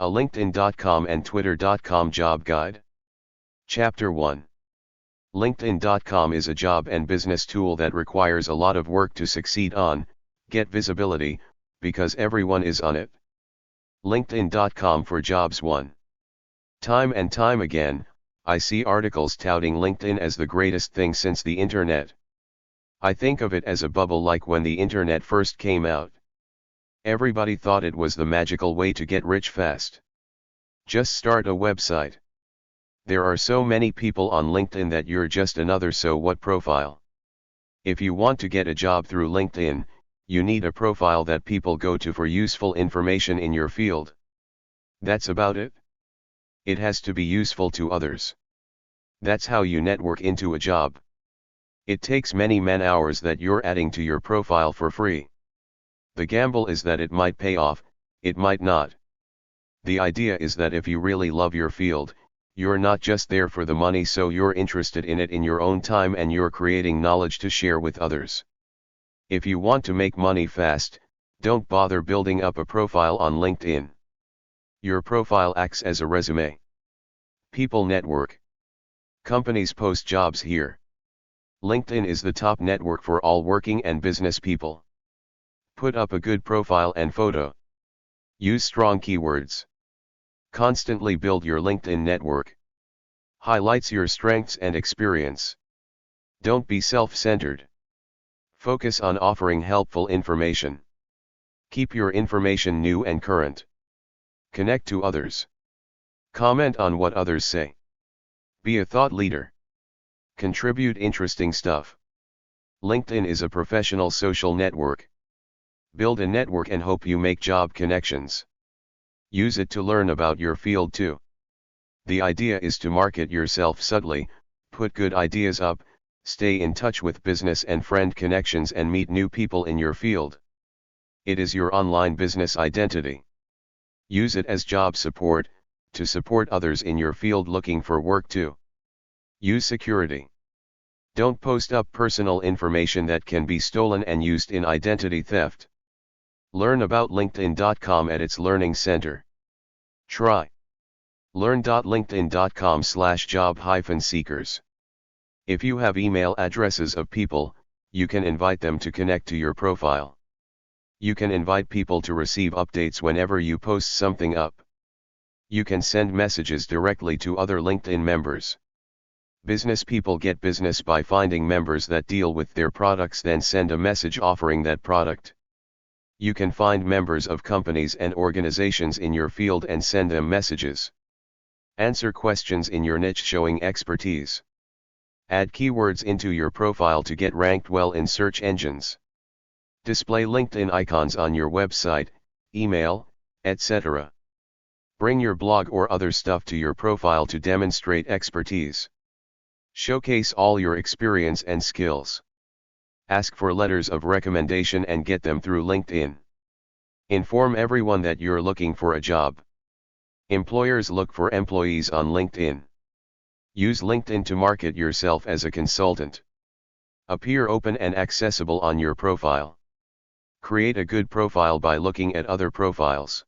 A LinkedIn.com and Twitter.com Job Guide. Chapter 1. LinkedIn.com is a job and business tool that requires a lot of work to succeed on, get visibility, because everyone is on it. LinkedIn.com for Jobs 1. Time and time again, I see articles touting LinkedIn as the greatest thing since the internet. I think of it as a bubble like when the internet first came out. Everybody thought it was the magical way to get rich fast. Just start a website. There are so many people on LinkedIn that you're just another so what profile. If you want to get a job through LinkedIn, you need a profile that people go to for useful information in your field. That's about it. It has to be useful to others. That's how you network into a job. It takes many man-hours that you're adding to your profile for free. The gamble is that it might pay off, it might not. The idea is that if you really love your field, you're not just there for the money, so you're interested in it in your own time and you're creating knowledge to share with others. If you want to make money fast, don't bother building up a profile on LinkedIn. Your profile acts as a resume. People network. Companies post jobs here. LinkedIn is the top network for all working and business people. Put up a good profile and photo. Use strong keywords. Constantly build your LinkedIn network. Highlights your strengths and experience. Don't be self-centered. Focus on offering helpful information. Keep your information new and current. Connect to others. Comment on what others say. Be a thought leader. Contribute interesting stuff. LinkedIn is a professional social network. Build a network and hope you make job connections. Use it to learn about your field too. The idea is to market yourself subtly, put good ideas up, stay in touch with business and friend connections and meet new people in your field. It is your online business identity. Use it as job support, to support others in your field looking for work too. Use security. Don't post up personal information that can be stolen and used in identity theft. Learn about LinkedIn.com at its Learning Center. Try. Learn.linkedin.com/job-seekers. If you have email addresses of people, you can invite them to connect to your profile. You can invite people to receive updates whenever you post something up. You can send messages directly to other LinkedIn members. Business people get business by finding members that deal with their products, then send a message offering that product. You can find members of companies and organizations in your field and send them messages. Answer questions in your niche showing expertise. Add keywords into your profile to get ranked well in search engines. Display LinkedIn icons on your website, email, etc. Bring your blog or other stuff to your profile to demonstrate expertise. Showcase all your experience and skills. Ask for letters of recommendation and get them through LinkedIn. Inform everyone that you're looking for a job. Employers look for employees on LinkedIn. Use LinkedIn to market yourself as a consultant. Appear open and accessible on your profile. Create a good profile by looking at other profiles.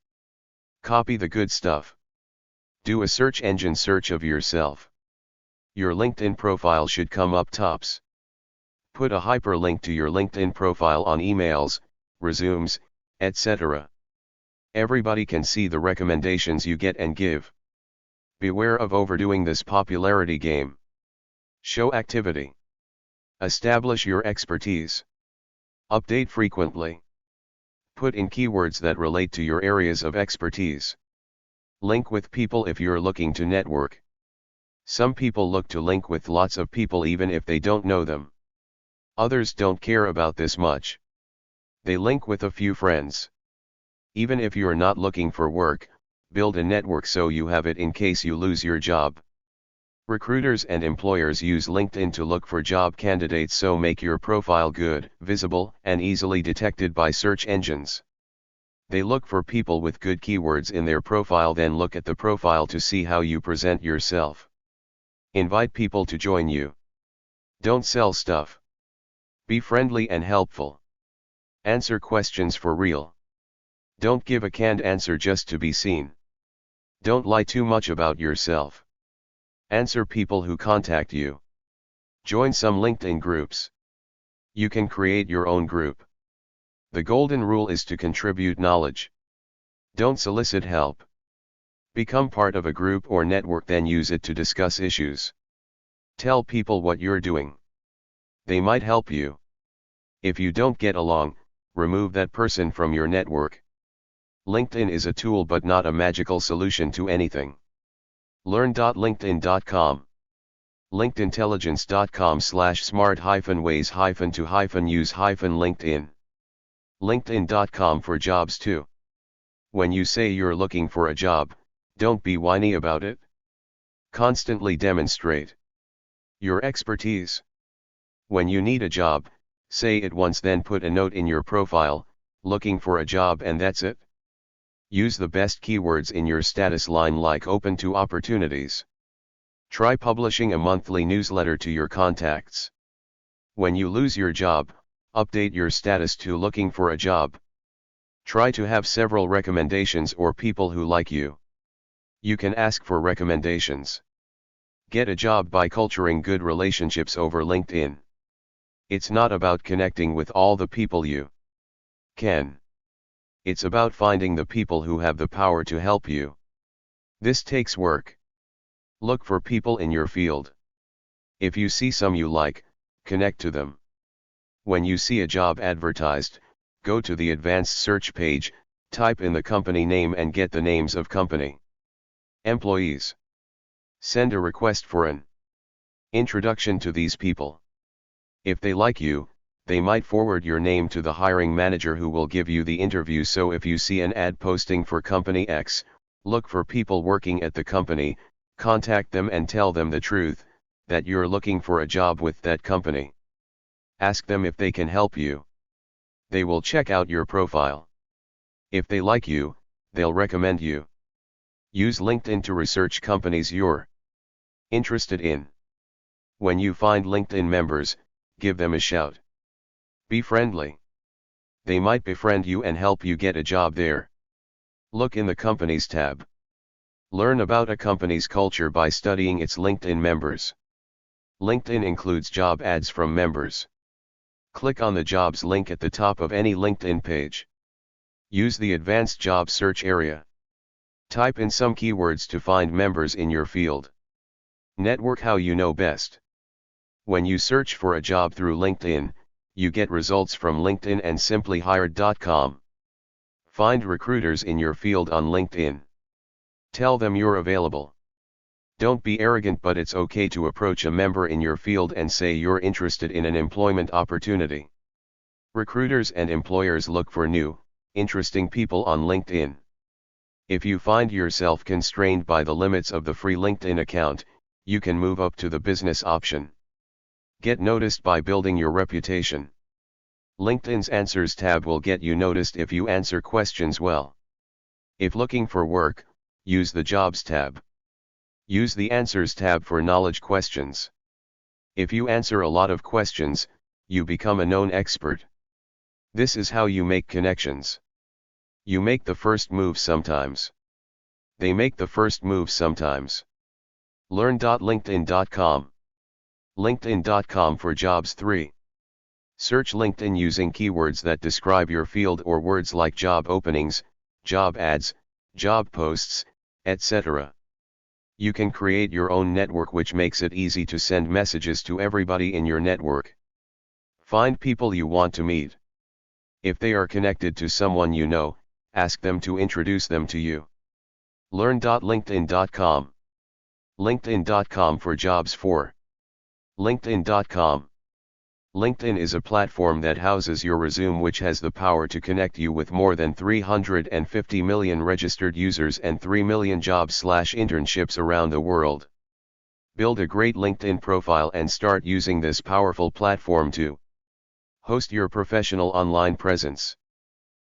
Copy the good stuff. Do a search engine search of yourself. Your LinkedIn profile should come up tops. Put a hyperlink to your LinkedIn profile on emails, resumes, etc. Everybody can see the recommendations you get and give. Beware of overdoing this popularity game. Show activity. Establish your expertise. Update frequently. Put in keywords that relate to your areas of expertise. Link with people if you're looking to network. Some people look to link with lots of people even if they don't know them. Others don't care about this much. They link with a few friends. Even if you're not looking for work, build a network so you have it in case you lose your job. Recruiters and employers use LinkedIn to look for job candidates, so make your profile good, visible, and easily detected by search engines. They look for people with good keywords in their profile, then look at the profile to see how you present yourself. Invite people to join you. Don't sell stuff. Be friendly and helpful. Answer questions for real. Don't give a canned answer just to be seen. Don't lie too much about yourself. Answer people who contact you. Join some LinkedIn groups. You can create your own group. The golden rule is to contribute knowledge. Don't solicit help. Become part of a group or network, then use it to discuss issues. Tell people what you're doing. They might help you. If you don't get along, remove that person from your network. LinkedIn is a tool but not a magical solution to anything. Learn.linkedin.com. linkedintelligence.com/smart-ways-to-use-LinkedIn. LinkedIn.com for jobs too. When you say you're looking for a job, don't be whiny about it. Constantly demonstrate your expertise. When you need a job, say it once, then put a note in your profile, looking for a job, and that's it. Use the best keywords in your status line, like open to opportunities. Try publishing a monthly newsletter to your contacts. When you lose your job, update your status to looking for a job. Try to have several recommendations or people who like you. You can ask for recommendations. Get a job by culturing good relationships over LinkedIn. It's not about connecting with all the people you can. It's about finding the people who have the power to help you. This takes work. Look for people in your field. If you see some you like, connect to them. When you see a job advertised, go to the advanced search page, type in the company name and get the names of company employees. Send a request for an introduction to these people. If they like you, they might forward your name to the hiring manager, who will give you the interview. So if you see an ad posting for company X, look for people working at the company, contact them and tell them the truth, that you're looking for a job with that company. Ask them if they can help you. They will check out your profile. If they like you, they'll recommend you. Use LinkedIn to research companies you're interested in. When you find LinkedIn members, give them a shout. Be friendly. They might befriend you and help you get a job there. Look in the Companies tab. Learn about a company's culture by studying its LinkedIn members. LinkedIn includes job ads from members. Click on the jobs link at the top of any LinkedIn page. Use the advanced job search area. Type in some keywords to find members in your field. Network how you know best. When you search for a job through LinkedIn, you get results from LinkedIn and simplyhired.com. Find recruiters in your field on LinkedIn. Tell them you're available. Don't be arrogant, but it's okay to approach a member in your field and say you're interested in an employment opportunity. Recruiters and employers look for new, interesting people on LinkedIn. If you find yourself constrained by the limits of the free LinkedIn account, you can move up to the business option. Get noticed by building your reputation. LinkedIn's Answers tab will get you noticed if you answer questions well. If looking for work, use the Jobs tab. Use the Answers tab for knowledge questions. If you answer a lot of questions, you become a known expert. This is how you make connections. You make the first move sometimes. They make the first move sometimes. Learn.linkedin.com. LinkedIn.com for jobs 3. Search LinkedIn using keywords that describe your field or words like job openings, job ads, job posts, etc. You can create your own network, which makes it easy to send messages to everybody in your network. Find people you want to meet. If they are connected to someone you know, ask them to introduce them to you. Learn.linkedin.com. LinkedIn.com for jobs 4. LinkedIn.com. LinkedIn is a platform that houses your resume, which has the power to connect you with more than 350 million registered users and 3 million jobs/internships around the world. Build a great LinkedIn profile and start using this powerful platform to host your professional online presence.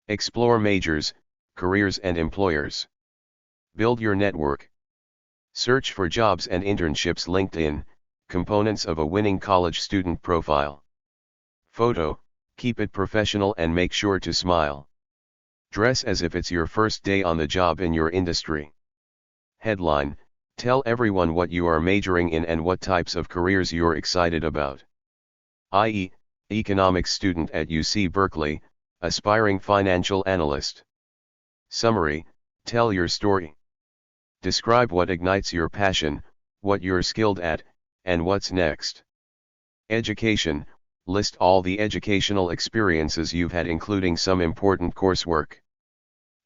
Explore majors, careers and employers. Build your network. Search for jobs and internships. LinkedIn, components of a winning college student profile. Photo, keep it professional and make sure to smile. Dress as if it's your first day on the job in your industry. Headline: tell everyone what you are majoring in and what types of careers you're excited about. I.e., economics student at UC Berkeley, aspiring financial analyst. Summary: tell your story. Describe what ignites your passion, what you're skilled at, and what's next. Education: list all the educational experiences you've had, including some important coursework.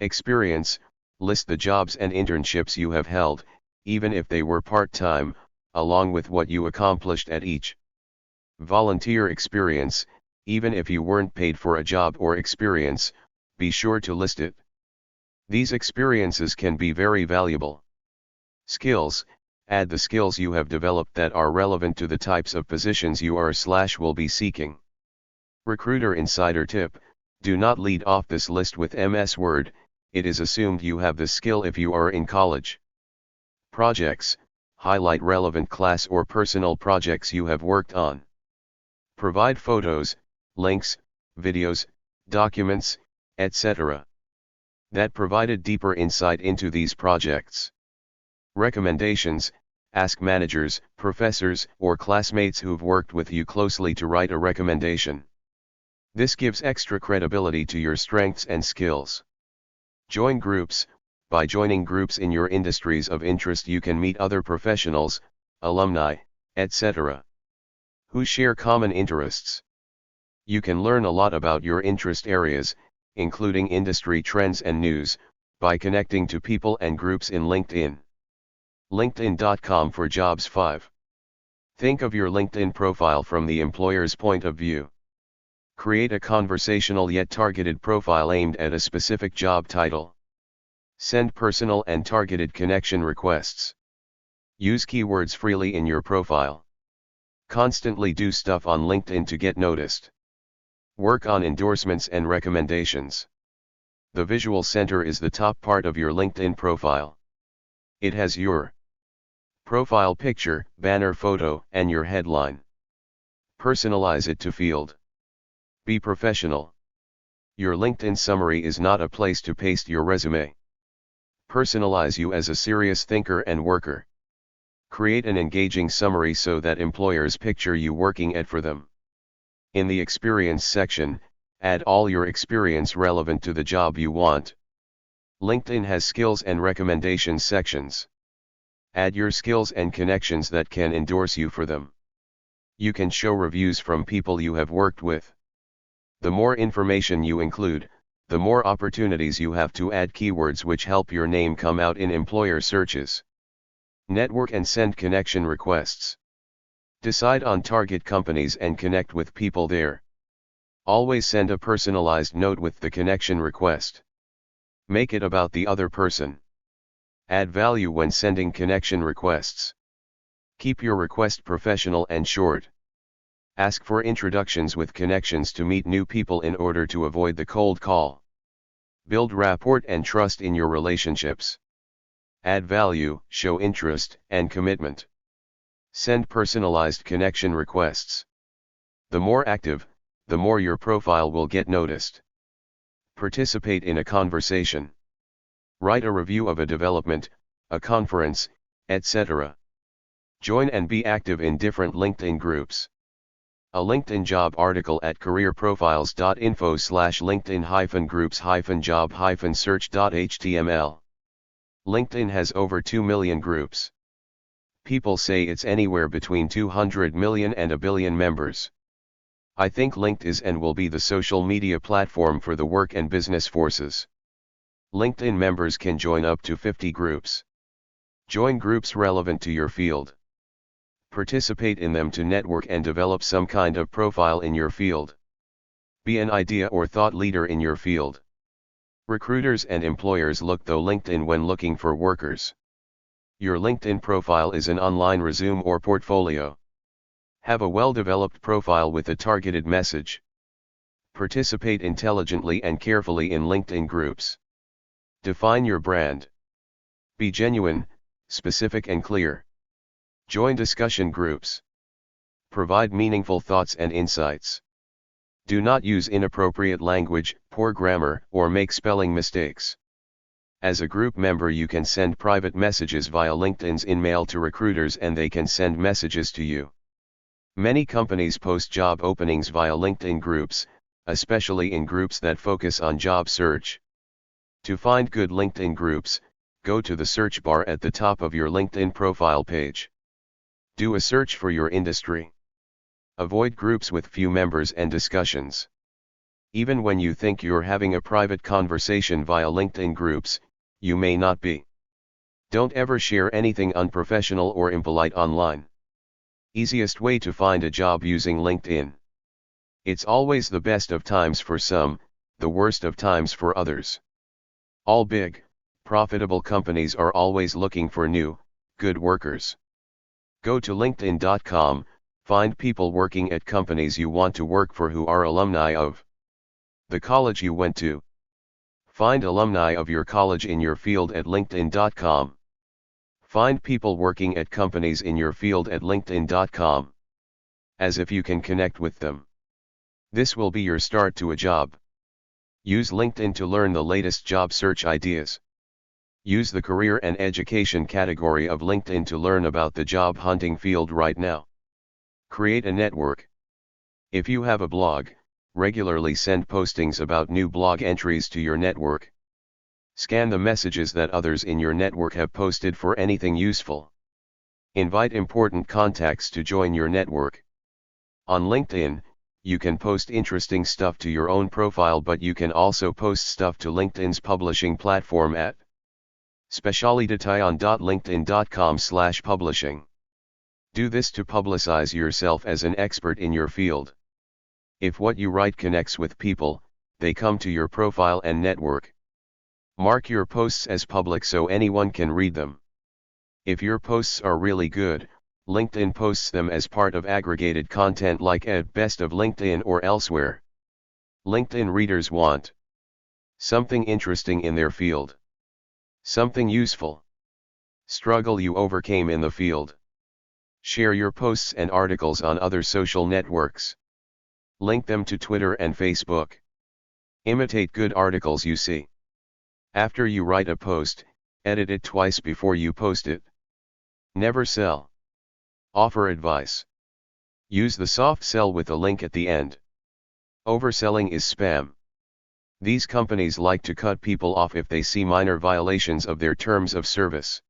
Experience: list the jobs and internships you have held, even if they were part-time, along with what you accomplished at each. Volunteer experience: even if you weren't paid for a job or experience, be sure to list it. These experiences can be very valuable. Skills: add the skills you have developed that are relevant to the types of positions you are/will be seeking. Recruiter insider tip: do not lead off this list with MS Word, it is assumed you have this skill if you are in college. Projects: highlight relevant class or personal projects you have worked on. Provide photos, links, videos, documents, etc. that provided deeper insight into these projects. Recommendations: ask managers, professors, or classmates who've worked with you closely to write a recommendation. This gives extra credibility to your strengths and skills. Join groups: by joining groups in your industries of interest you can meet other professionals, alumni, etc. who share common interests. You can learn a lot about your interest areas, including industry trends and news, by connecting to people and groups in LinkedIn. LinkedIn.com for jobs. 5. Think of your LinkedIn profile from the employer's point of view. Create a conversational yet targeted profile aimed at a specific job title. Send personal and targeted connection requests. Use keywords freely in your profile. Constantly do stuff on LinkedIn to get noticed. Work on endorsements and recommendations. The visual center is the top part of your LinkedIn profile. It has your profile picture, banner photo, and your headline. Personalize it to field. Be professional. Your LinkedIn summary is not a place to paste your resume. Personalize you as a serious thinker and worker. Create an engaging summary so that employers picture you working for them. In the experience section, add all your experience relevant to the job you want. LinkedIn has skills and recommendations sections. Add your skills and connections that can endorse you for them. You can show reviews from people you have worked with. The more information you include, the more opportunities you have to add keywords which help your name come out in employer searches. Network and send connection requests. Decide on target companies and connect with people there. Always send a personalized note with the connection request. Make it about the other person. Add value when sending connection requests. Keep your request professional and short. Ask for introductions with connections to meet new people in order to avoid the cold call. Build rapport and trust in your relationships. Add value, show interest and commitment. Send personalized connection requests. The more active, the more your profile will get noticed. Participate in a conversation. Write a review of a development, a conference, etc. Join and be active in different LinkedIn groups. A LinkedIn job article at careerprofiles.info/linkedin-groups-job-search.html. LinkedIn has over 2 million groups. People say it's anywhere between 200 million and a billion members. I think LinkedIn is and will be the social media platform for the work and business forces. LinkedIn members can join up to 50 groups. Join groups relevant to your field. Participate in them to network and develop some kind of profile in your field. Be an idea or thought leader in your field. Recruiters and employers look to LinkedIn when looking for workers. Your LinkedIn profile is an online resume or portfolio. Have a well-developed profile with a targeted message. Participate intelligently and carefully in LinkedIn groups. Define your brand. Be genuine, specific and clear. Join discussion groups. Provide meaningful thoughts and insights. Do not use inappropriate language, poor grammar, or make spelling mistakes. As a group member, you can send private messages via LinkedIn's InMail to recruiters and they can send messages to you. Many companies post job openings via LinkedIn groups, especially in groups that focus on job search. To find good LinkedIn groups, go to the search bar at the top of your LinkedIn profile page. Do a search for your industry. Avoid groups with few members and discussions. Even when you think you're having a private conversation via LinkedIn groups, you may not be. Don't ever share anything unprofessional or impolite online. Easiest way to find a job using LinkedIn. It's always the best of times for some, the worst of times for others. All big, profitable companies are always looking for new, good workers. Go to LinkedIn.com, find people working at companies you want to work for who are alumni of the college you went to. Find alumni of your college in your field at LinkedIn.com. Find people working at companies in your field at LinkedIn.com. As if you can connect with them. This will be your start to a job. Use LinkedIn to learn the latest job search ideas. Use the career and education category of LinkedIn to learn about the job hunting field right now. Create a network. If you have a blog, regularly send postings about new blog entries to your network. Scan the messages that others in your network have posted for anything useful. Invite important contacts to join your network. On LinkedIn, you can post interesting stuff to your own profile, but you can also post stuff to LinkedIn's publishing platform at specialitation.linkedin.com/publishing. Do this to publicize yourself as an expert in your field. If what you write connects with people, they come to your profile and network. Mark your posts as public so anyone can read them. If your posts are really good, LinkedIn posts them as part of aggregated content like at Best of LinkedIn or elsewhere. LinkedIn readers want something interesting in their field. Something useful. Struggle you overcame in the field. Share your posts and articles on other social networks. Link them to Twitter and Facebook. Imitate good articles you see. After you write a post, edit it twice before you post it. Never sell. Offer advice. Use the soft sell with a link at the end. Overselling is spam. These companies like to cut people off if they see minor violations of their terms of service.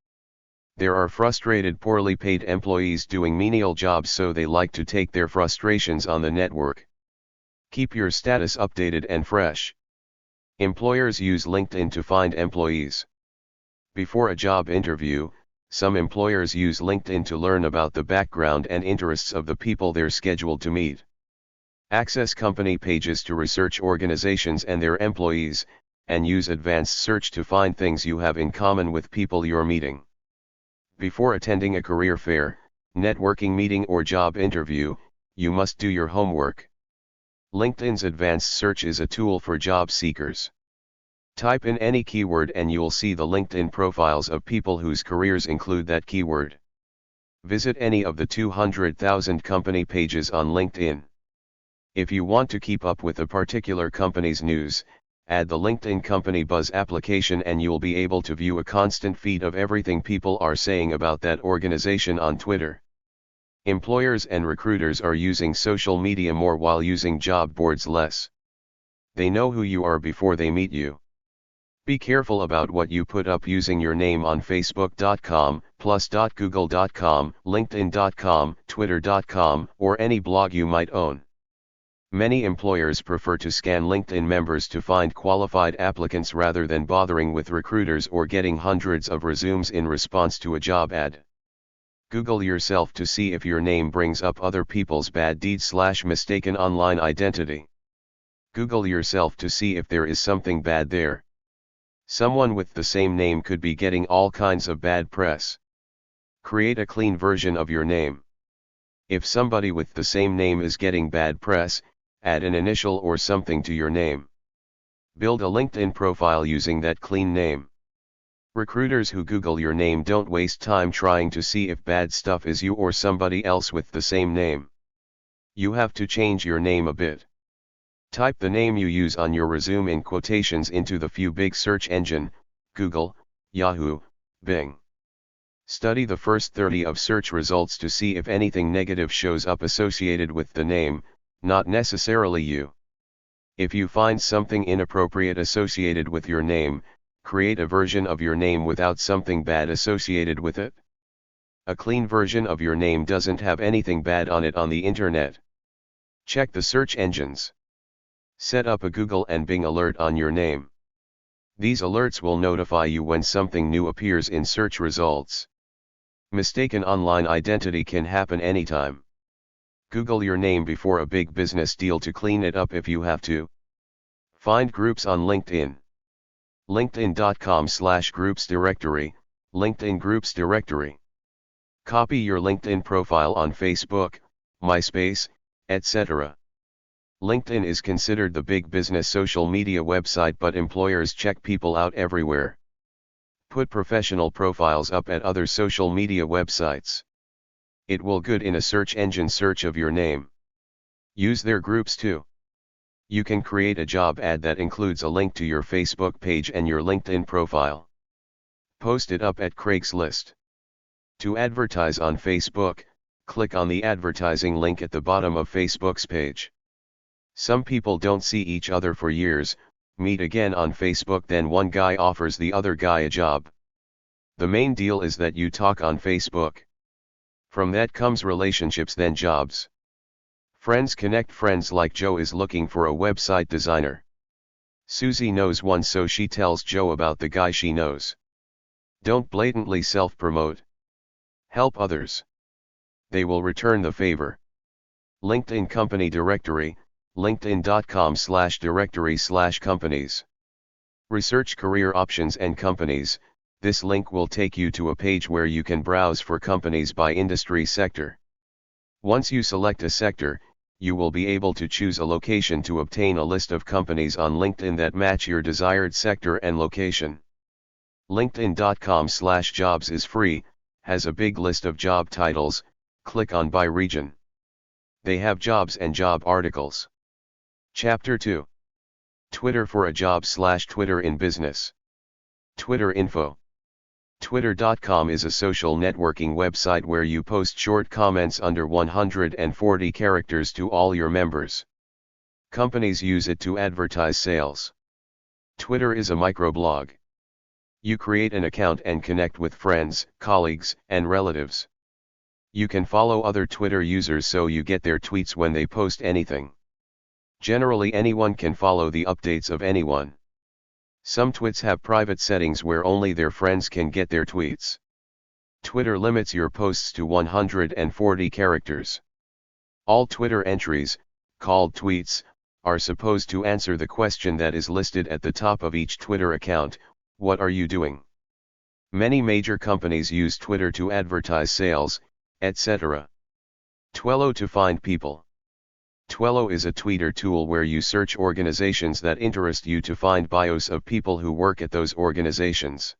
There are frustrated, poorly paid employees doing menial jobs, so they like to take their frustrations on the network. Keep your status updated and fresh. Employers use LinkedIn to find employees. Before a job interview, some employers use LinkedIn to learn about the background and interests of the people they're scheduled to meet. Access company pages to research organizations and their employees, and use advanced search to find things you have in common with people you're meeting. Before attending a career fair, networking meeting or job interview, you must do your homework. LinkedIn's advanced search is a tool for job seekers. Type in any keyword and you'll see the LinkedIn profiles of people whose careers include that keyword. Visit any of the 200,000 company pages on LinkedIn. If you want to keep up with a particular company's news, add the LinkedIn Company Buzz application and you'll be able to view a constant feed of everything people are saying about that organization on Twitter. Employers and recruiters are using social media more while using job boards less. They know who you are before they meet you. Be careful about what you put up using your name on Facebook.com, plus.google.com, LinkedIn.com, Twitter.com, or any blog you might own. Many employers prefer to scan LinkedIn members to find qualified applicants rather than bothering with recruiters or getting hundreds of resumes in response to a job ad. Google yourself to see if your name brings up other people's bad deeds/mistaken online identity. Google yourself to see if there is something bad there. Someone with the same name could be getting all kinds of bad press. Create a clean version of your name. If somebody with the same name is getting bad press, add an initial or something to your name. Build a LinkedIn profile using that clean name. Recruiters who Google your name don't waste time trying to see if bad stuff is you or somebody else with the same name. You have to change your name a bit. Type the name you use on your resume in quotations into the few big search engine, Google, Yahoo, Bing. Study the first 30 of search results to see if anything negative shows up associated with the name, not necessarily you. If you find something inappropriate associated with your name, create a version of your name without something bad associated with it. A clean version of your name doesn't have anything bad on it on the internet. Check the search engines. Set up a Google and Bing alert on your name. These alerts will notify you when something new appears in search results. Mistaken online identity can happen anytime. Google your name before a big business deal to clean it up if you have to. Find groups on LinkedIn. LinkedIn.com/groups directory, LinkedIn groups directory. Copy your LinkedIn profile on Facebook, MySpace, etc. LinkedIn is considered the big business social media website, but employers check people out everywhere. Put professional profiles up at other social media websites. It will good in a search engine search of your name. Use their groups too. You can create a job ad that includes a link to your Facebook page and your LinkedIn profile. Post it up at Craigslist. To advertise on Facebook, click on the advertising link at the bottom of Facebook's page. Some people don't see each other for years, meet again on Facebook, then one guy offers the other guy a job. The main deal is that you talk on Facebook. From that comes relationships, then jobs. Friends connect friends, like Joe is looking for a website designer. Susie knows one, so she tells Joe about the guy she knows. Don't blatantly self-promote. Help others. They will return the favor. LinkedIn company directory, linkedin.com/directory/companies. Research career options and companies. This link will take you to a page where you can browse for companies by industry sector. Once you select a sector, you will be able to choose a location to obtain a list of companies on LinkedIn that match your desired sector and location. LinkedIn.com/jobs is free, has a big list of job titles. Click on by region. They have jobs and job articles. Chapter 2. Twitter for a job/Twitter in business. Twitter info. Twitter.com is a social networking website where you post short comments under 140 characters to all your members. Companies use it to advertise sales. Twitter is a microblog. You create an account and connect with friends, colleagues, and relatives. You can follow other Twitter users so you get their tweets when they post anything. Generally, anyone can follow the updates of anyone. Some tweets have private settings where only their friends can get their tweets. Twitter limits your posts to 140 characters. All Twitter entries, called tweets, are supposed to answer the question that is listed at the top of each Twitter account: what are you doing? Many major companies use Twitter to advertise sales, etc. Twello to find people. Twello is a tweeter tool where you search organizations that interest you to find bios of people who work at those organizations.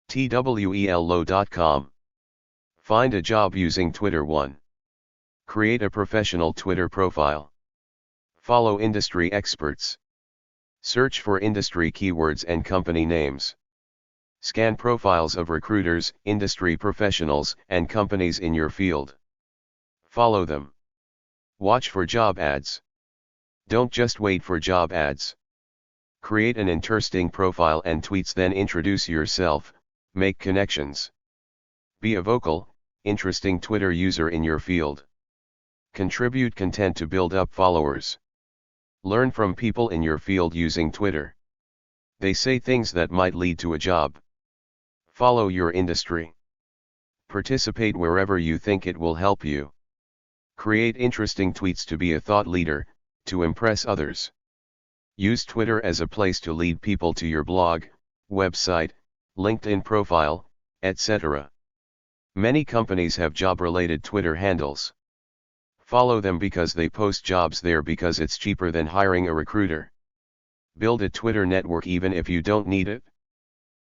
twello.com. Find a job using Twitter. 1. Create a professional Twitter profile. Follow industry experts. Search for industry keywords and company names. Scan profiles of recruiters, industry professionals, and companies in your field. Follow them. Watch for job ads. Don't just wait for job ads. Create an interesting profile and tweets, then introduce yourself, make connections. Be a vocal, interesting Twitter user in your field. Contribute content to build up followers. Learn from people in your field using Twitter. They say things that might lead to a job. Follow your industry. Participate wherever you think it will help you. Create interesting tweets to be a thought leader, to impress others. Use Twitter as a place to lead people to your blog, website, LinkedIn profile, etc. Many companies have job-related Twitter handles. Follow them because they post jobs there, because it's cheaper than hiring a recruiter. Build a Twitter network even if you don't need it.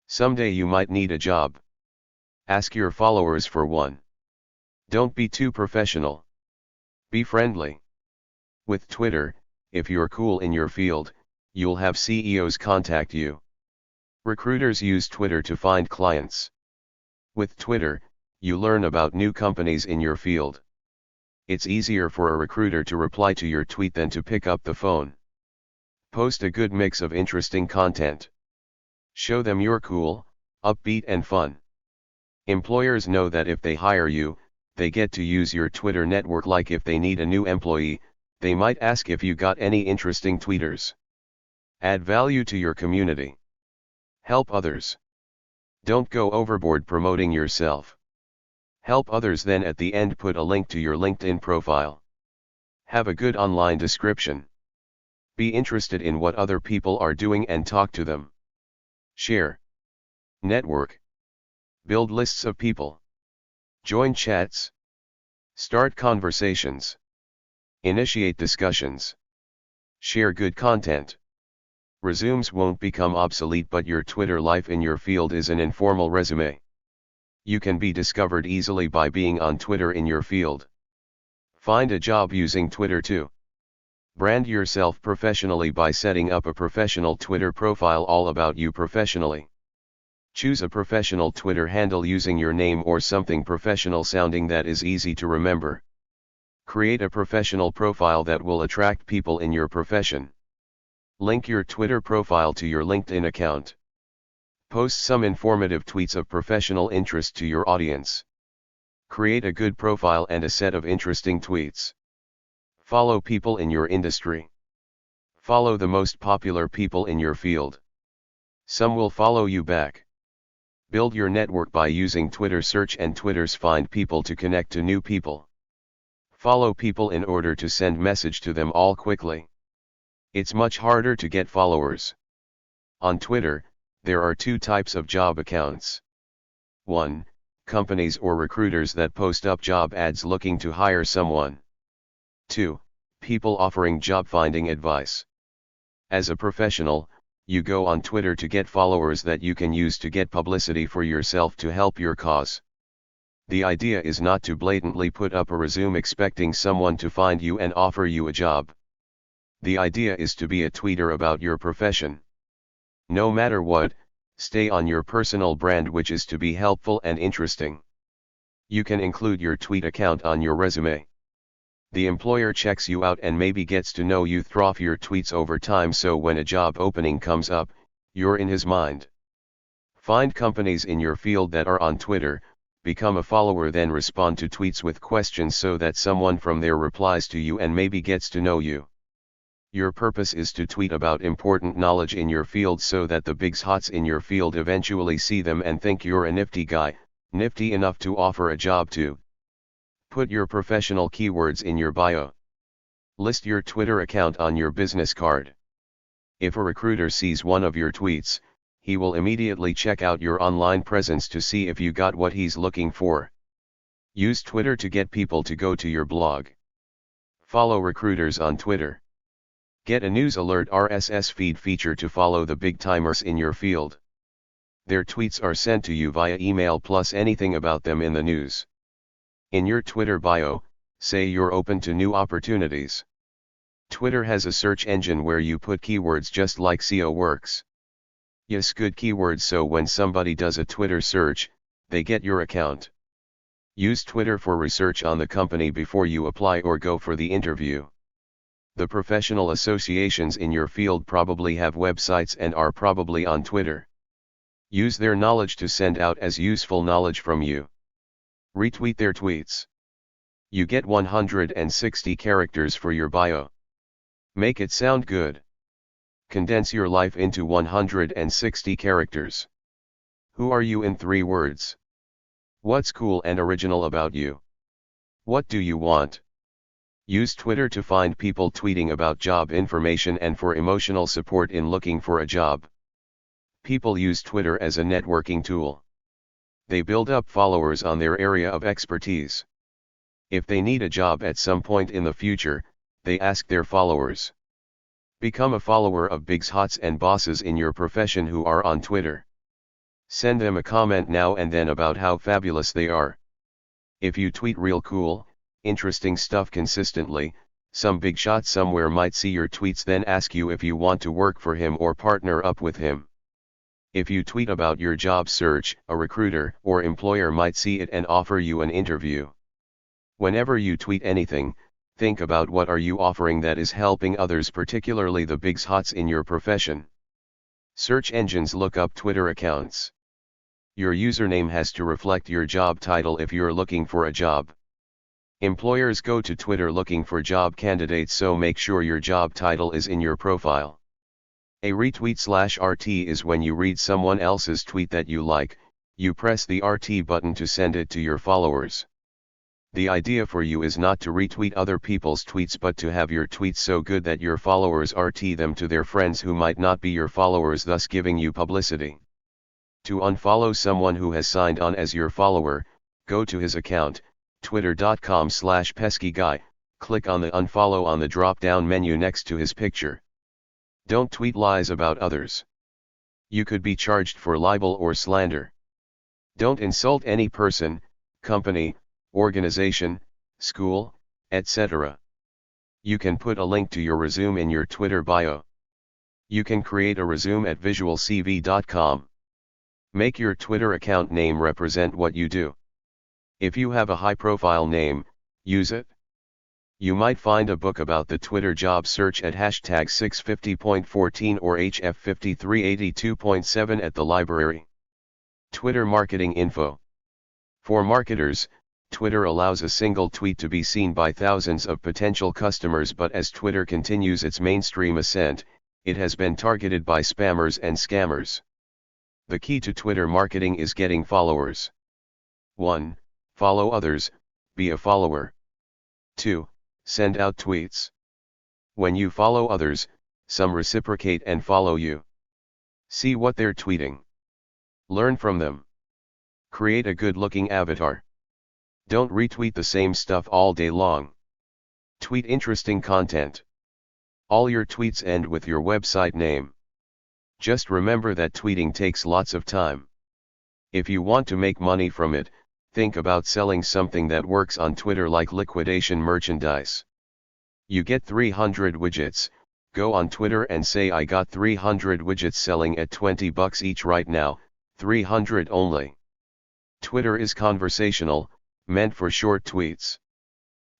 Someday you might need a job. Ask your followers for one. Don't be too professional. Be friendly. With Twitter, if you're cool in your field, you'll have CEOs contact you. Recruiters use Twitter to find clients. With Twitter, you learn about new companies in your field. It's easier for a recruiter to reply to your tweet than to pick up the phone. Post a good mix of interesting content. Show them you're cool, upbeat and fun. Employers know that if they hire you, they get to use your Twitter network. Like if they need a new employee, they might ask if you got any interesting tweeters. Add value to your community. Help others. Don't go overboard promoting yourself. Help others, then at the end put a link to your LinkedIn profile. Have a good online description. Be interested in what other people are doing and talk to them. Share. Network. Build lists of people. Join chats. Start conversations. Initiate discussions. Share good content. Resumes won't become obsolete, but your Twitter life in your field is an informal resume. You can be discovered easily by being on Twitter in your field. Find a job using Twitter too. Brand yourself professionally by setting up a professional Twitter profile all about you professionally. Choose a professional Twitter handle using your name or something professional sounding that is easy to remember. Create a professional profile that will attract people in your profession. Link your Twitter profile to your LinkedIn account. Post some informative tweets of professional interest to your audience. Create a good profile and a set of interesting tweets. Follow people in your industry. Follow the most popular people in your field. Some will follow you back. Build your network by using Twitter search and Twitter's find people to connect to new people. Follow people in order to send message to them all quickly. It's much harder to get followers. On Twitter, there are two types of job accounts. 1. Companies or recruiters that post up job ads looking to hire someone. 2. People offering job finding advice. As a professional, you go on Twitter to get followers that you can use to get publicity for yourself to help your cause. The idea is not to blatantly put up a resume expecting someone to find you and offer you a job. The idea is to be a tweeter about your profession. No matter what, stay on your personal brand, which is to be helpful and interesting. You can include your tweet account on your resume. The employer checks you out and maybe gets to know you through your tweets over time, so when a job opening comes up, you're in his mind. Find companies in your field that are on Twitter, become a follower, then respond to tweets with questions so that someone from there replies to you and maybe gets to know you. Your purpose is to tweet about important knowledge in your field so that the big hots in your field eventually see them and think you're a nifty guy, nifty enough to offer a job to. Put your professional keywords in your bio. List your Twitter account on your business card. If a recruiter sees one of your tweets, he will immediately check out your online presence to see if you got what he's looking for. Use Twitter to get people to go to your blog. Follow recruiters on Twitter. Get a news alert RSS feed feature to follow the big timers in your field. Their tweets are sent to you via email plus anything about them in the news. In your Twitter bio, say you're open to new opportunities. Twitter has a search engine where you put keywords just like SEO works. Yes, good keywords, so when somebody does a Twitter search, they get your account. Use Twitter for research on the company before you apply or go for the interview. The professional associations in your field probably have websites and are probably on Twitter. Use their knowledge to send out as useful knowledge from you. Retweet their tweets. You get 160 characters for your bio. Make it sound good. Condense your life into 160 characters. Who are you in 3 words? What's cool and original about you? What do you want? Use Twitter to find people tweeting about job information and for emotional support in looking for a job. People use Twitter as a networking tool. They build up followers on their area of expertise. If they need a job at some point in the future, they ask their followers. Become a follower of big hots and bosses in your profession who are on Twitter. Send them a comment now and then about how fabulous they are. If you tweet real cool, interesting stuff consistently, some big shot somewhere might see your tweets, then ask you if you want to work for him or partner up with him. If you tweet about your job search, a recruiter or employer might see it and offer you an interview. Whenever you tweet anything, think about what are you offering that is helping others, particularly the big hots in your profession. Search engines look up Twitter accounts. Your username has to reflect your job title if you're looking for a job. Employers go to Twitter looking for job candidates, so make sure your job title is in your profile. A retweet/RT is when you read someone else's tweet that you like, you press the RT button to send it to your followers. The idea for you is not to retweet other people's tweets, but to have your tweets so good that your followers RT them to their friends who might not be your followers, thus giving you publicity. To unfollow someone who has signed on as your follower, go to his account, twitter.com/peskyguy, click on the unfollow on the drop-down menu next to his picture. Don't tweet lies about others. You could be charged for libel or slander. Don't insult any person, company, organization, school, etc. You can put a link to your resume in your Twitter bio. You can create a resume at visualcv.com. Make your Twitter account name represent what you do. If you have a high-profile name, use it. You might find a book about the Twitter job search at hashtag 650.14 or HF5382.7 at the library. Twitter marketing info. For marketers, Twitter allows a single tweet to be seen by thousands of potential customers, but as Twitter continues its mainstream ascent, it has been targeted by spammers and scammers. The key to Twitter marketing is getting followers. 1. Follow others, be a follower. 2. Send out tweets. When you follow others, some reciprocate and follow you. See what they're tweeting. Learn from them. Create a good-looking avatar. Don't retweet the same stuff all day long. Tweet interesting content. All your tweets end with your website name. Just remember that tweeting takes lots of time. If you want to make money from it, think about selling something that works on Twitter, like liquidation merchandise. You get 300 widgets, go on Twitter and say, I got 300 widgets selling at $20 each right now, 300 only. Twitter is conversational, meant for short tweets.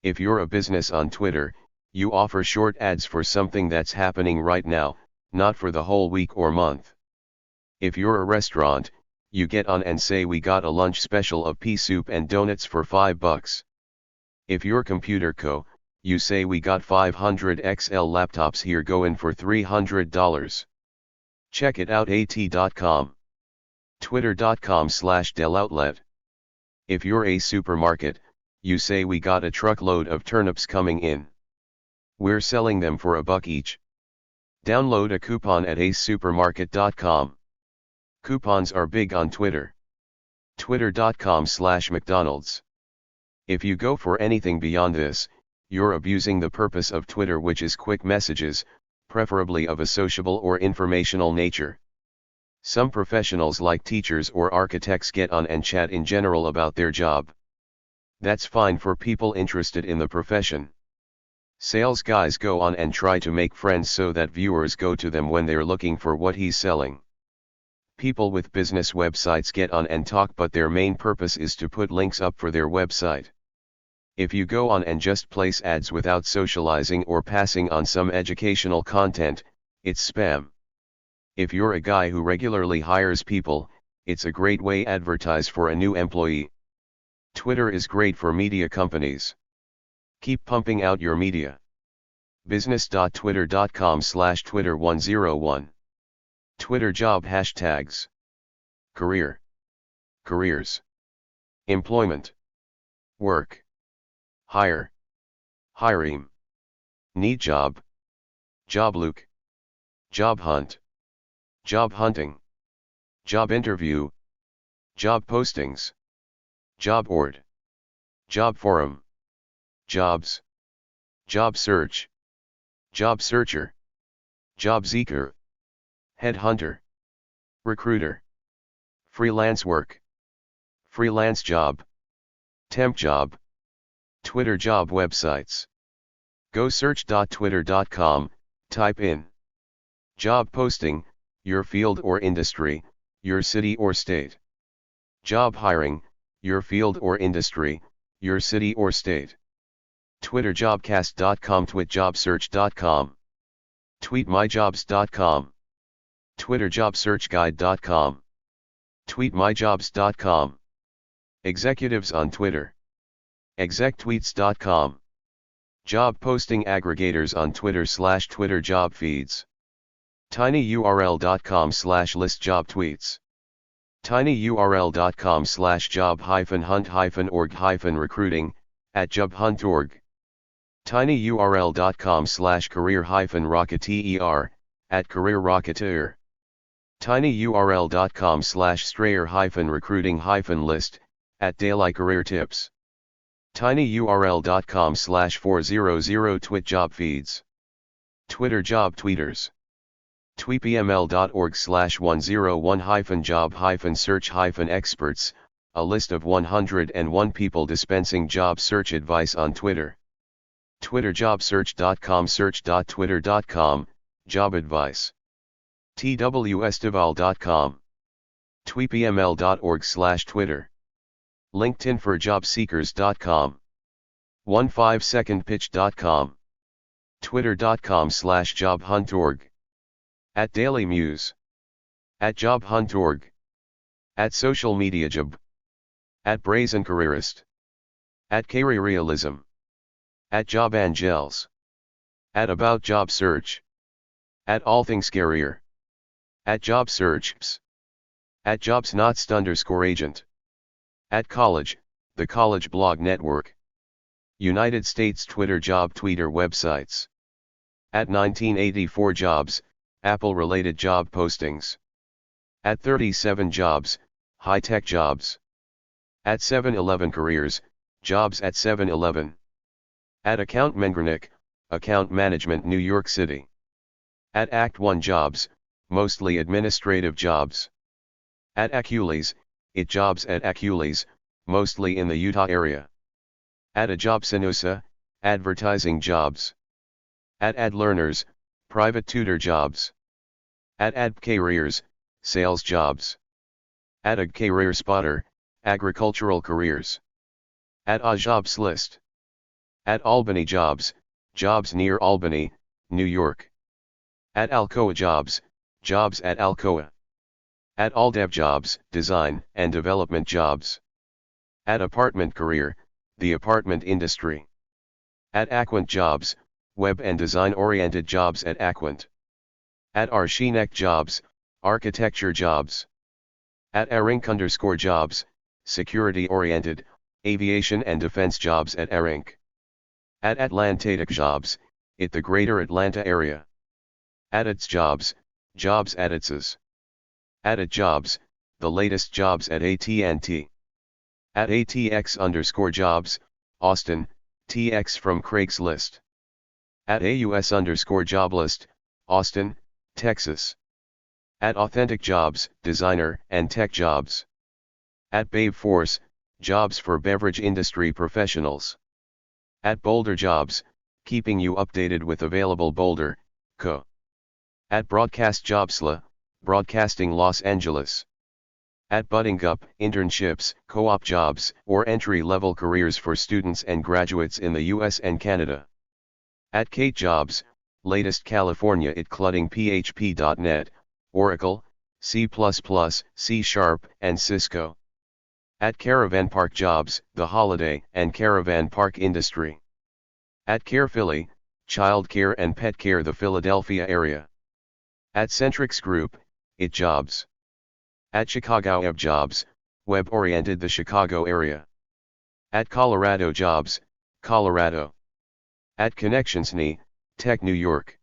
If you're a business on Twitter, you offer short ads for something that's happening right now, not for the whole week or month. If you're a restaurant, you get on and say, we got a lunch special of pea soup and donuts for $5. If you're Computer Co., you say, we got 500 XL laptops here going for $300. Check it out at.com. Twitter.com/DellOutlet. If you're a supermarket, you say, we got a truckload of turnips coming in. We're selling them for $1 each. Download a coupon at acesupermarket.com. Coupons are big on Twitter. Twitter.com/McDonald's. If you go for anything beyond this, you're abusing the purpose of Twitter, which is quick messages, preferably of a sociable or informational nature. Some professionals like teachers or architects get on and chat in general about their job. That's fine for people interested in the profession. Sales guys go on and try to make friends so that viewers go to them when they're looking for what he's selling. People with business websites get on and talk, but their main purpose is to put links up for their website. If you go on and just place ads without socializing or passing on some educational content, it's spam. If you're a guy who regularly hires people, it's a great way to advertise for a new employee. Twitter is great for media companies. Keep pumping out your media. business.twitter.com/Twitter101. Twitter job hashtags. Career. Careers. Employment. Work. Hire. Hiring. Need job. Job look. Job hunt. Job hunting. Job interview. Job postings. Job board. Job forum. Jobs. Job search. Job searcher. Job seeker. Headhunter. Recruiter. Freelance work. Freelance job. Temp job. Twitter job websites. Go search.twitter.com, type in job posting, your field or industry, your city or state. Job hiring, your field or industry, your city or state. Twitter jobcast.com, twitjobsearch.com, tweetmyjobs.com, Twitter jobsearchguide.com, tweetmyjobs.com. Executives on Twitter. exectweets.com. Job posting aggregators on Twitter job feeds. tinyurl.com/listjobtweets. tinyurl.com/job-hunt-org-recruiting, @jobhunt.org. tinyurl.com/career-rocketeer, @careerrocketeer. tinyurl.com/strayer-recruiting-list, @dailycareertips. tinyurl.com/400twitjobfeeds. Twitter job tweeters. tweepml.org/101-job-search-experts, a list of 101 people dispensing job search advice on Twitter. twitterjobsearch.com, search.twitter.com, job advice. twestival.com. tweepml.org/Twitter. LinkedIn for jobseekers.com. 15secondpitch.com. twitter.com/jobhunt.org. @dailymuse. @jobhunt.org. @socialmediajob. @brazencareerist. @careerrealism. @jobangels. @aboutjobsearch. @allthingscareer. @jobsearchs. @jobsnotst_agent. @college, the College Blog Network. United States Twitter job tweeter websites. @1984 jobs, Apple-related job postings. @37 jobs, high-tech jobs. @711 careers, jobs at 7-Eleven. @account mengernick, account management New York City. @Act 1 jobs, mostly administrative jobs. @Acules, it jobs at Acules, mostly in the Utah area. @AjobSinusa, advertising jobs. @AdLearners, private tutor jobs. @AdCareers, sales jobs. @AgCareerSpotter, agricultural careers. @AJobsList. @Albany jobs, jobs near Albany, New York. @Alcoa jobs, jobs at Alcoa. @Alldev jobs, design and development jobs. @Apartment career, the apartment industry. @Aquant jobs, web and design-oriented jobs at Aquant. @Archinek jobs, architecture jobs. @Arink_jobs, security-oriented, aviation and defense jobs at Arink. @Atlantic jobs, it the greater Atlanta area. @Its jobs, jobs at its. @It jobs, the latest jobs at AT&T. @ATX_jobs, Austin, TX from Craigslist. @AUS_joblist, Austin, Texas. @Authentic jobs, designer and tech jobs. @Babe Force, jobs for beverage industry professionals. @Boulder jobs, keeping you updated with available Boulder, Co. @Broadcast jobsla, broadcasting Los Angeles. @Budding Up, internships, co-op jobs, or entry-level careers for students and graduates in the US and Canada. @Kate jobs, latest California including PHP.NET, Oracle, C++, C#, and Cisco. @Caravan Park jobs, the holiday and caravan park industry. @Care Philly, child care and pet care, the Philadelphia area. @Centrix Group, it jobs. @Chicago Web jobs, web-oriented, the Chicago area. @Colorado jobs, Colorado. @ConnectionsNY, Tech New York.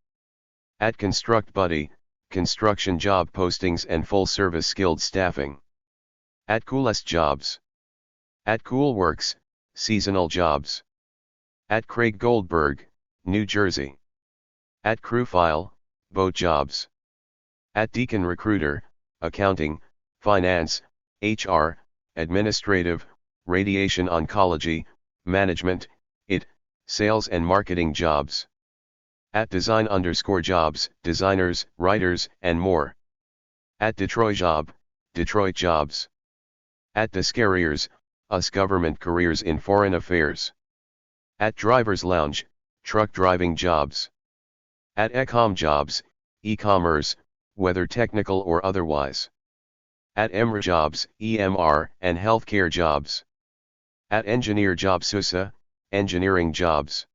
@Construct Buddy, construction job postings and full-service skilled staffing. @Coolest jobs. @Coolworks, seasonal jobs. @Craig Goldberg, New Jersey. @Crewfile, boat jobs. @Deacon Recruiter, accounting, finance, HR, administrative, radiation oncology, management, sales and marketing jobs. @Design_jobs, designers, writers, and more. @Detroit Job, Detroit jobs. At Discarriers, US government careers in foreign affairs. At Driver's Lounge, truck driving jobs. At Ecom jobs, e-commerce, whether technical or otherwise. At EMR jobs, EMR, and healthcare jobs. At Engineer jobs USA, engineering jobs.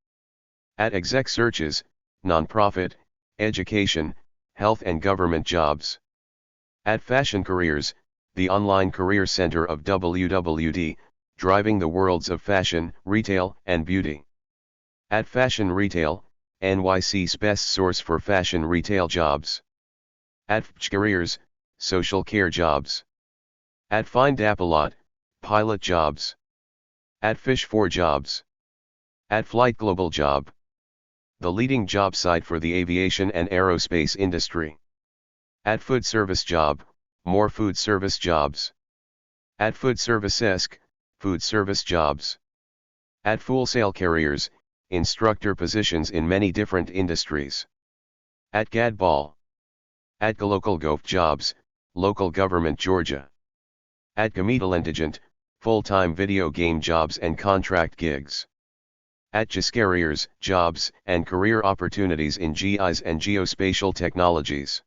At Exec searches, nonprofit, education, health and government jobs. At Fashion Careers, the online career center of WWD, driving the worlds of fashion, retail, and beauty. At Fashion Retail, NYC's best source for fashion retail jobs. At FH Careers, social care jobs. At Find Appalot, pilot jobs. At Fish for Jobs. At Flight Global Job, the leading job site for the aviation and aerospace industry. At Food Service Job, more food service jobs. At Food Service-esque, food service jobs. At Full Sail Carriers, instructor positions in many different industries. At Gadball. At GLocalGov jobs, local government Georgia. At Gametalentagent, full-time video game jobs and contract gigs. At Discarriers, jobs and career opportunities in GIS and geospatial technologies.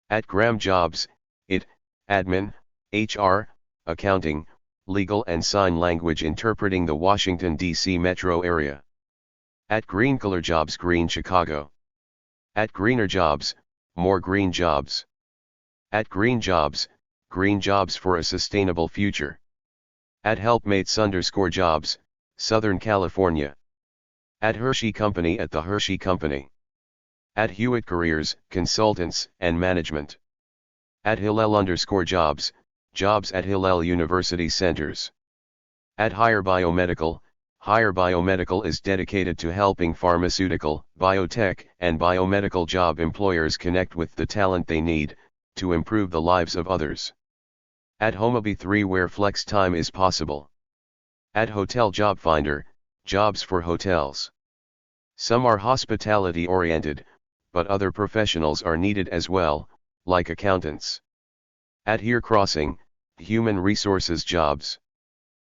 At Graham Jobs, admin, HR, accounting, legal and sign language interpreting the Washington, D.C. metro area. At Green Color Jobs Green Chicago. At Greener Jobs, more green jobs. At Green Jobs for a sustainable future. At Helpmates_jobs, Southern California. At Hershey Company at the Hershey Company. At Hewitt Careers, Consultants and Management. At Hillel_jobs, jobs at Hillel University Centers. At Higher Biomedical is dedicated to helping pharmaceutical, biotech, and biomedical job employers connect with the talent they need, to improve the lives of others. At Homeby3 where flex time is possible. At Hotel Job Finder, jobs for hotels. Some are hospitality oriented, but other professionals are needed as well, like accountants. At Here Crossing, human resources jobs.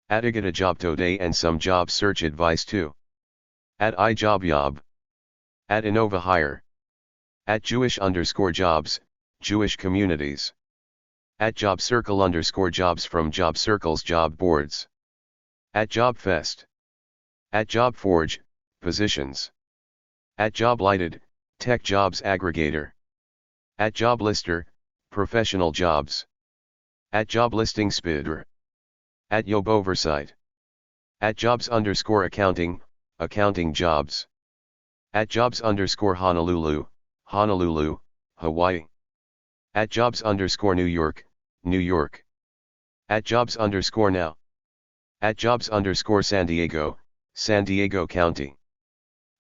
At Igata Job Today and some job search advice too. At iJobYob. At Innova Hire. At Jewish_jobs, Jewish communities. At Job Circle_jobs from Job Circle's job boards. At JobFest. At JobForge, positions. At JobLighted, tech jobs aggregator. At JobLister, professional jobs. At JobListingSpidder. At Yob Oversight. At Jobs_accounting, accounting jobs. At Jobs_Honolulu, Honolulu, Hawaii. At Jobs_New York, New York. At Jobs_now. At Jobs_San Diego, San Diego County.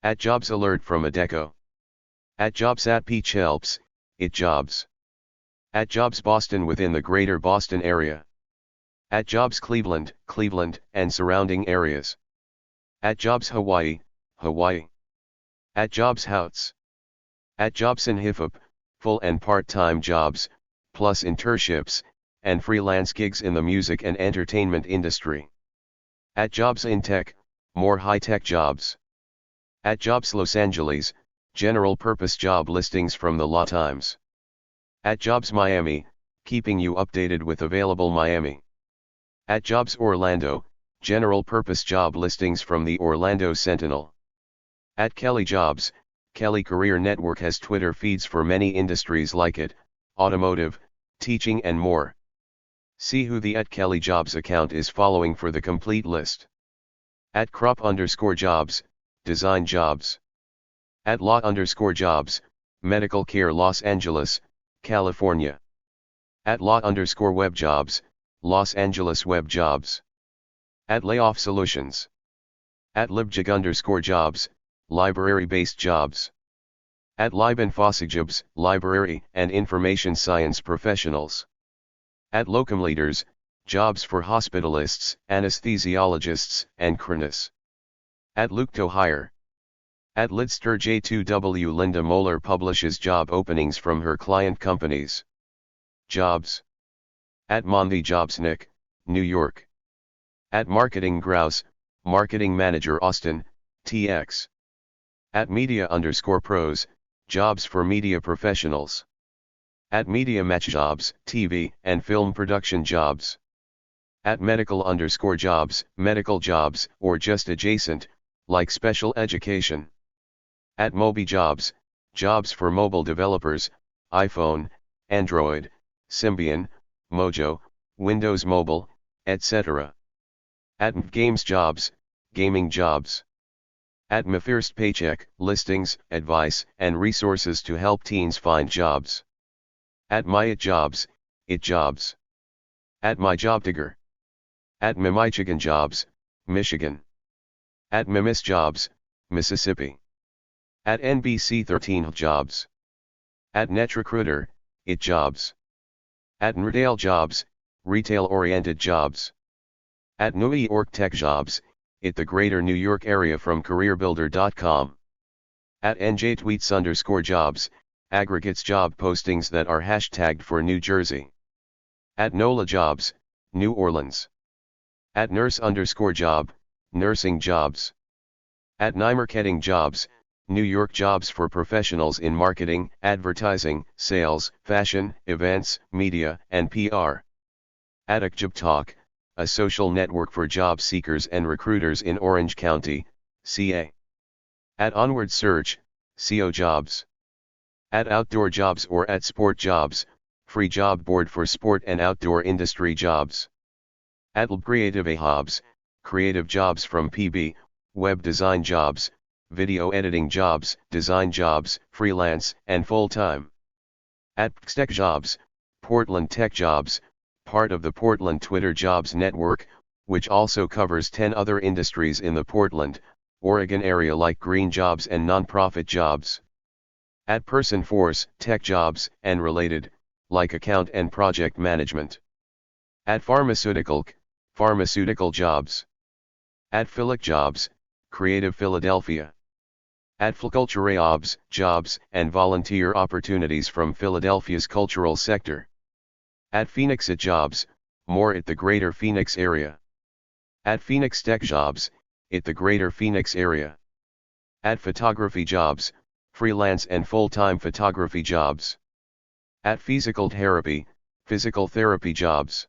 At Jobs Alert from Adecco. At Jobs at Peach Helps, it jobs. At Jobs Boston within the greater Boston area. At Jobs Cleveland, Cleveland and surrounding areas. At Jobs Hawaii, Hawaii. At Jobs Houts. At Jobson HIFUP, full and part-time jobs, plus internships, and freelance gigs in the music and entertainment industry. At Jobs in Tech, more high-tech jobs. At Jobs Los Angeles, general purpose job listings from the Law Times. At Jobs Miami, keeping you updated with available Miami. At Jobs Orlando, general purpose job listings from the Orlando Sentinel. At Kelly Jobs, Kelly Career Network has Twitter feeds for many industries like it, automotive, teaching and more. See who the @Kelly Jobs account is following for the complete list. At Crop_jobs, design jobs. At Law_jobs, medical care Los Angeles, California. At Law_web jobs, Los Angeles web jobs. At Layoff Solutions. At LibJig_jobs, library-based jobs. At Libenfossigjobs, library and information science professionals. At Locum Leaders, jobs for hospitalists, anesthesiologists, and cronists. At Lukto Hire. At Lidster J2W Linda Moeller publishes job openings from her client companies. Jobs. At Monthy Jobs Nick, New York. At Marketing Grouse, Marketing Manager Austin, TX. At Media_Pros, Jobs for Media Professionals. At Media Match Jobs, TV and Film Production Jobs. At Medical_Jobs, Medical Jobs, or just adjacent, like Special Education. At Mobi Jobs, Jobs for Mobile Developers, iPhone, Android, Symbian, Mojo, Windows Mobile, etc. At Games Jobs, Gaming Jobs. At My First Paycheck, listings, advice, and resources to help teens find jobs. At My It Jobs, It Jobs. At My Job Digger. At My Michigan Jobs, Michigan. At My Miss Jobs, Mississippi. At NBC 13 Jobs. At NetRecruiter, It Jobs. At Nredale Jobs, Retail-Oriented Jobs. At New York Tech Jobs, It the Greater New York Area from CareerBuilder.com. At NJTweets_Jobs, aggregates job postings that are hashtagged for New Jersey. At NOLA Jobs, New Orleans. At Nurse_Job, Nursing Jobs. At Nymarketing Jobs, New York Jobs for professionals in marketing, advertising, sales, fashion, events, media, and PR. At Job Talk, a social network for job seekers and recruiters in Orange County, CA. At Onward Search, CO Jobs. At Outdoor Jobs or at Sport Jobs, free job board for sport and outdoor industry jobs. At Creative Jobs, creative jobs from PB, web design jobs, video editing jobs, design jobs, freelance, and full-time. At Tech Jobs, Portland Tech Jobs, part of the Portland Twitter Jobs Network, which also covers 10 other industries in the Portland, Oregon area like green jobs and nonprofit jobs. At Person Force, Tech Jobs, and related, like account and project management. At Pharmaceutical Jobs. At Philic Jobs, Creative Philadelphia. At Flculture Jobs and volunteer opportunities from Philadelphia's cultural sector. At Phoenix It Jobs, more at the Greater Phoenix area. At Phoenix Tech Jobs, at the Greater Phoenix area. At Photography Jobs, freelance and full-time photography jobs. At Physical Therapy, physical therapy jobs.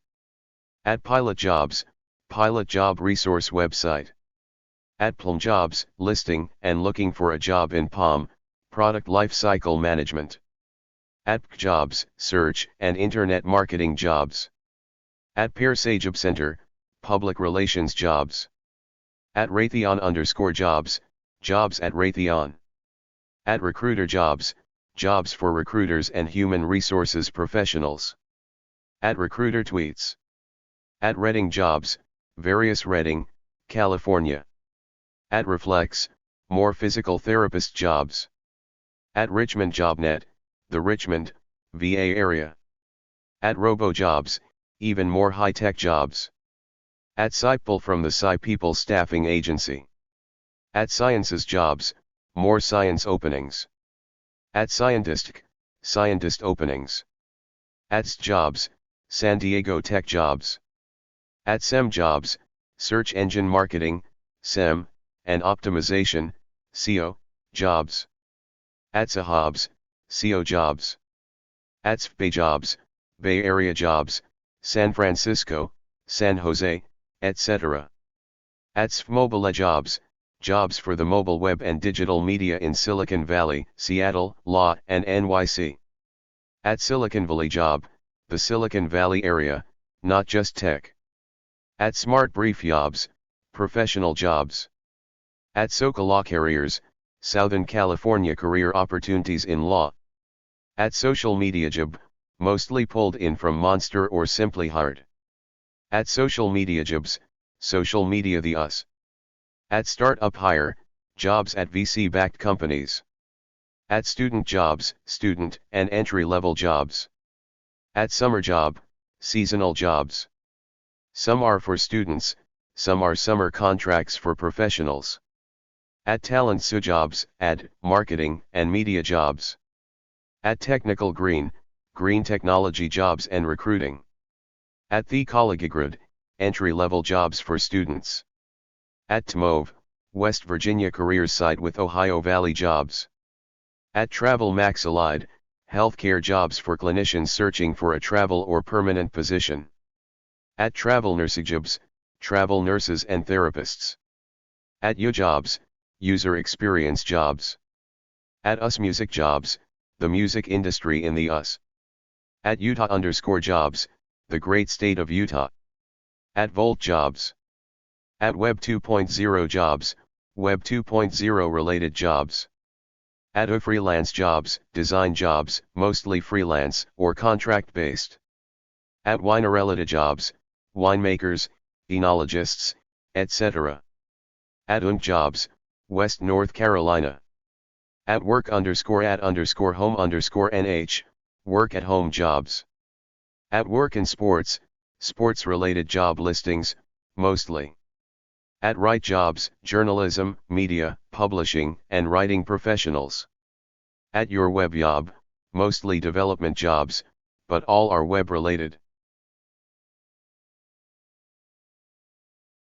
At Pilot Jobs, pilot job resource website. At Plum Jobs, listing and looking for a job in Palm, product life cycle management. At Jobs, search and internet marketing jobs. At Pierce Job Center, public relations jobs. At Raytheon_Jobs, jobs at Raytheon. At Recruiter Jobs, jobs for recruiters and human resources professionals. At Recruiter Tweets. At Reading Jobs, various Reading, California. At Reflex, more physical therapist jobs. At Richmond JobNet, the Richmond, VA area. At RoboJobs, even more high-tech jobs. At SciPeople from the SciPeople Staffing Agency. At Sciences Jobs, more science openings. At scientist openings. At SJobs, San Diego Tech Jobs. At SEM Jobs, search engine marketing, SEM, and optimization, SEO, jobs. At SAHOBS, SEO jobs. At SFBay Jobs, Bay Area jobs, San Francisco, San Jose, etc. At SFMobile Jobs, jobs for the mobile web and digital media in Silicon Valley, Seattle, LA, and NYC. At Silicon Valley Job, the Silicon Valley area, not just tech. At Smart Brief Jobs, professional jobs. At SoCal Law Carriers, Southern California career opportunities in law. At Social Media Job, mostly pulled in from Monster or Simply Hard. At Social Media Jobs, social media the us. At Startup Hire, jobs at VC-backed companies. At Student Jobs, student and entry-level jobs. At Summer Job, seasonal jobs. Some are for students, some are summer contracts for professionals. At Talent Jobs, ad, marketing, and media jobs. At Technical Green, green technology jobs and recruiting. At the Collegegrad, entry-level jobs for students. At TMOV, West Virginia careers site with Ohio Valley jobs. At Travel Max Allied, healthcare jobs for clinicians searching for a travel or permanent position. At Travel Nursejobs, travel nurses and therapists. At UJobs, user experience jobs. At US Music Jobs, the music industry in the US. At Utah_jobs, the great state of Utah. At Volt Jobs. At Web 2.0 Jobs, Web 2.0 related jobs. At Freelance Jobs, design jobs, mostly freelance or contract-based. At Winerelita Jobs, winemakers, enologists, etc. At Jobs, West North Carolina. At work_at_home_nh, work at home jobs. At Work and Sports, sports-related job listings, mostly. At Write Jobs, journalism, media, publishing, and writing professionals. At Your Web Job, mostly development jobs, but all are web-related.